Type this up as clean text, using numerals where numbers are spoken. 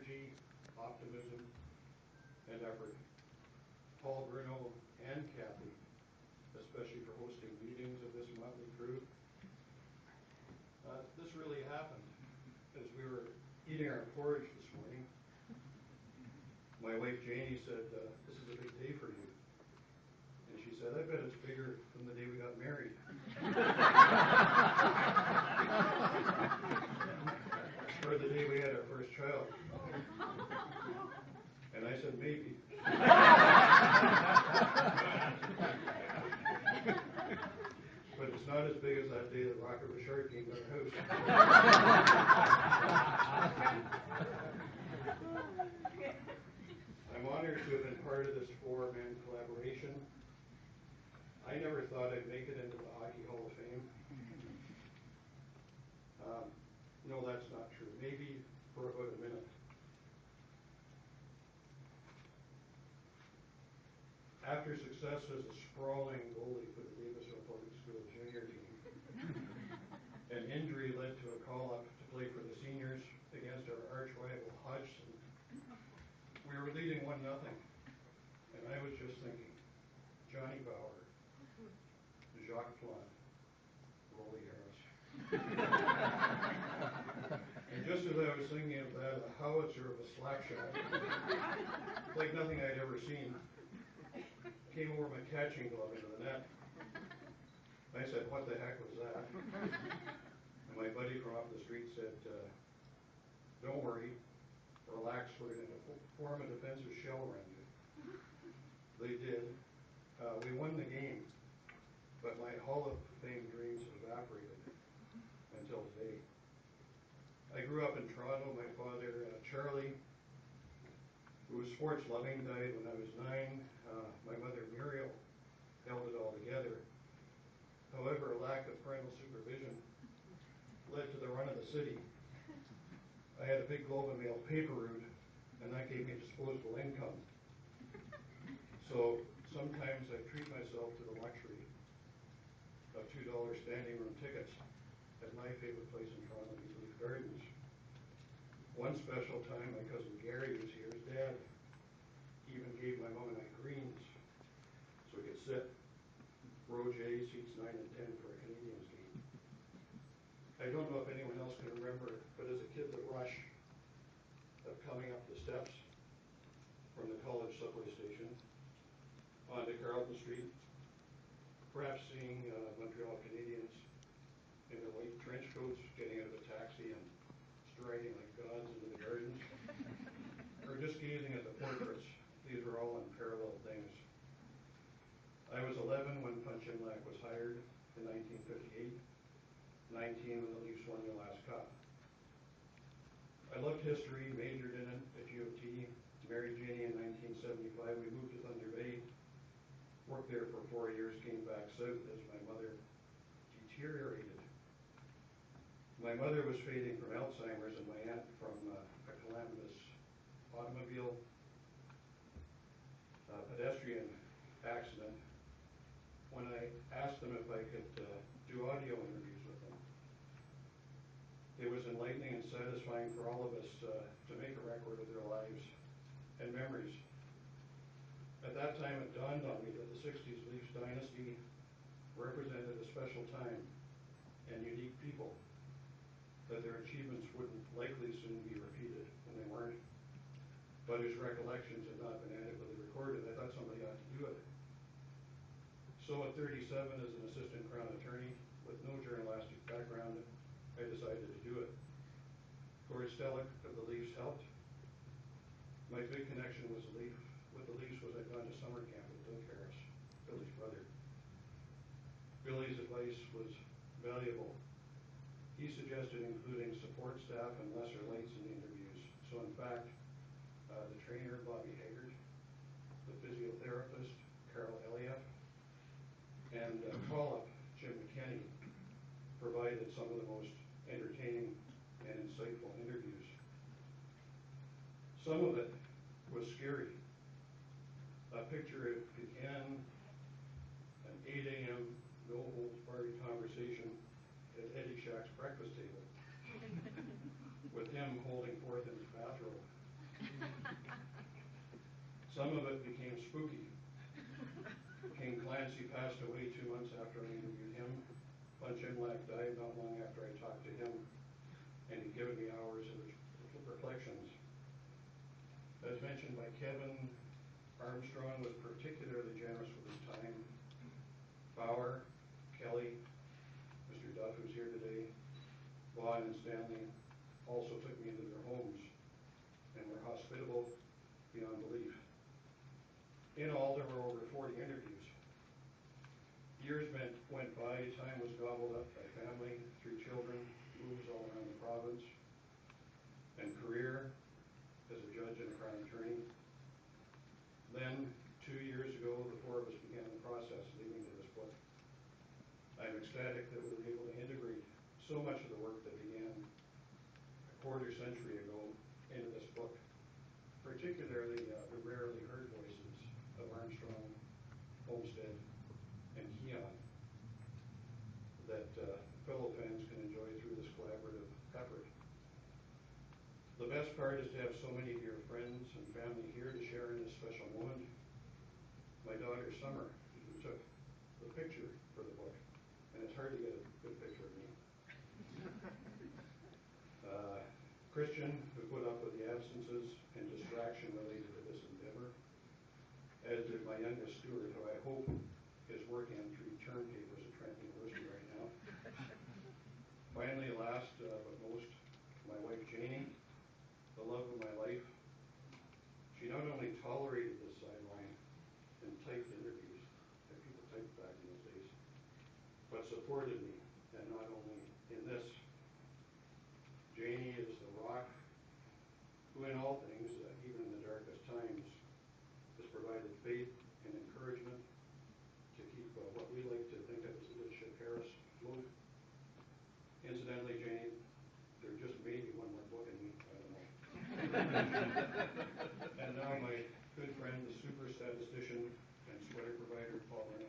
energy, optimism, and effort. Paul, Bruno, and Kathy, especially for hosting meetings of this motley crew. This really happened as we were eating our porridge this morning. My wife Janie said, "This is a big day for you." And she said, "I bet it's bigger than the day we got married." Or the day we had our first child. And I said, "Maybe." But it's not as big as that day that Rocket Richard came to our house. I'm honored to have been part of this four-man collaboration. I never thought I'd make it into the Hockey Hall of Fame. No, that's not true. Maybe for about a minute. After success as a sprawling goalie for the Davisville Public School junior team, an injury led to a call-up to play for the seniors against our arch-rival Hodgson. We were leading 1-0, and I was just thinking, Johnny Bauer, Jacques Plante, Roly. And just as I was thinking of that, a howitzer of a slap shot, like nothing I'd ever seen, came over my catching glove into the net. I said, "What the heck was that?" And my buddy from off the street said, "Don't worry, relax, we're going to form a defensive shell around you." They did. We won the game, but my Hall of Fame dreams evaporated until today. I grew up in Toronto. My father, Charlie, who was sports loving, died when I was 9. My mother, Muriel, held it all together. However, a lack of parental supervision led to the run of the city. I had a big Globe and Mail paper route, and that gave me disposable income. So sometimes I treat myself to the luxury of $2 standing room tickets at my favorite place in Toronto, Maple Leaf Gardens. One special time, my cousin Gary was here. His dad even gave my mom and I greens so we could sit. Row J, seats 9 and 10 for a Canadiens game. I don't know if anyone else can remember, but as a kid, the rush of coming up the steps from the college subway station onto Carleton Street, perhaps seeing Montreal Canadiens in their white trench coats getting out of a taxi and striding like gods into the gardens, or just gazing at the portraits. These were all unparalleled things. I was 11 when Punch-In Lac was hired in 1958, 19 when the Leafs won their last cup. I loved history, majored in it at U of T, married Janie in 1975. We moved to Thunder Bay, worked there for 4 years, came back south as my mother deteriorated. My mother was fading from Alzheimer's and my aunt from a calamitous automobile pedestrian accident. When I asked them if I could do audio interviews with them, it was enlightening and satisfying for all of us to make a record of their lives and memories. At that time, it dawned on me that the 60s Leafs dynasty represented a special time and unique people, that their achievements wouldn't likely soon be repeated, and they weren't, but whose recollections had not been adequately recorded. I thought somebody ought to do it. So at 37, as an assistant Crown attorney with no journalistic background, I decided to do it. Corey Stellick of the Leafs helped. My big connection with the Leafs was I'd gone to summer camp with Doug Harris, Billy's brother. Billy's advice was valuable. He suggested including support staff and lesser lights in the interviews. So in fact, the trainer, Bobby Haggard, the physiotherapist, Carl Elliott, and call-up, Jim McKenney, provided some of the most entertaining and insightful interviews. Some of it was scary. Picture, if you can, an 8 a.m. no-holds-barred conversation at Eddie Shack's breakfast table with him holding forth in his bathrobe Some of it became spooky. King Clancy passed away 2 months after I interviewed him. Punch Imlach died not long after I talked to him, and he'd given me hours of reflections. As mentioned by Kevin, Armstrong was particularly generous with his time. Bauer, Kelly, Mr. Duff, who's here today, Vaughn and Stanley also took me into their homes and were hospitable beyond belief. In all, there were over 40 interviews. Years went by, time was gobbled up by family, 3 children, moves all around the province, and career as a judge and a crown attorney. Then, 2 years ago, the 4 of us began the process leading to this book. I'm ecstatic that we were able to integrate so much of the work that began a quarter century ago into this book, particularly the rarely heard voices of Armstrong, Homestead, and Keon that fellow fans can enjoy through this collaborative effort. The best part is to have so many dear friends and family here to share in this special moment. My daughter Summer, who took the picture for the book, and it's hard to get a good picture of me. Christian, who put up with the absences and distraction related to this endeavor, as did my youngest Stuart, who I hope is working on 3 term papers at Trent University right now. Finally, last but most, my wife Janie, the love of my life. She not only tolerated this sideline and typed interviews that people typed back in those days, but supported me, and not only in this. Janie is the rock who in all things, even in the darkest times, has provided faith and encouragement to keep what we like to think of as the good ship Harris afloat. Incidentally, Janie, there just may be one more book in me, I don't know. And now my good friend, the super statistician and sweater provider, Paul Bruno.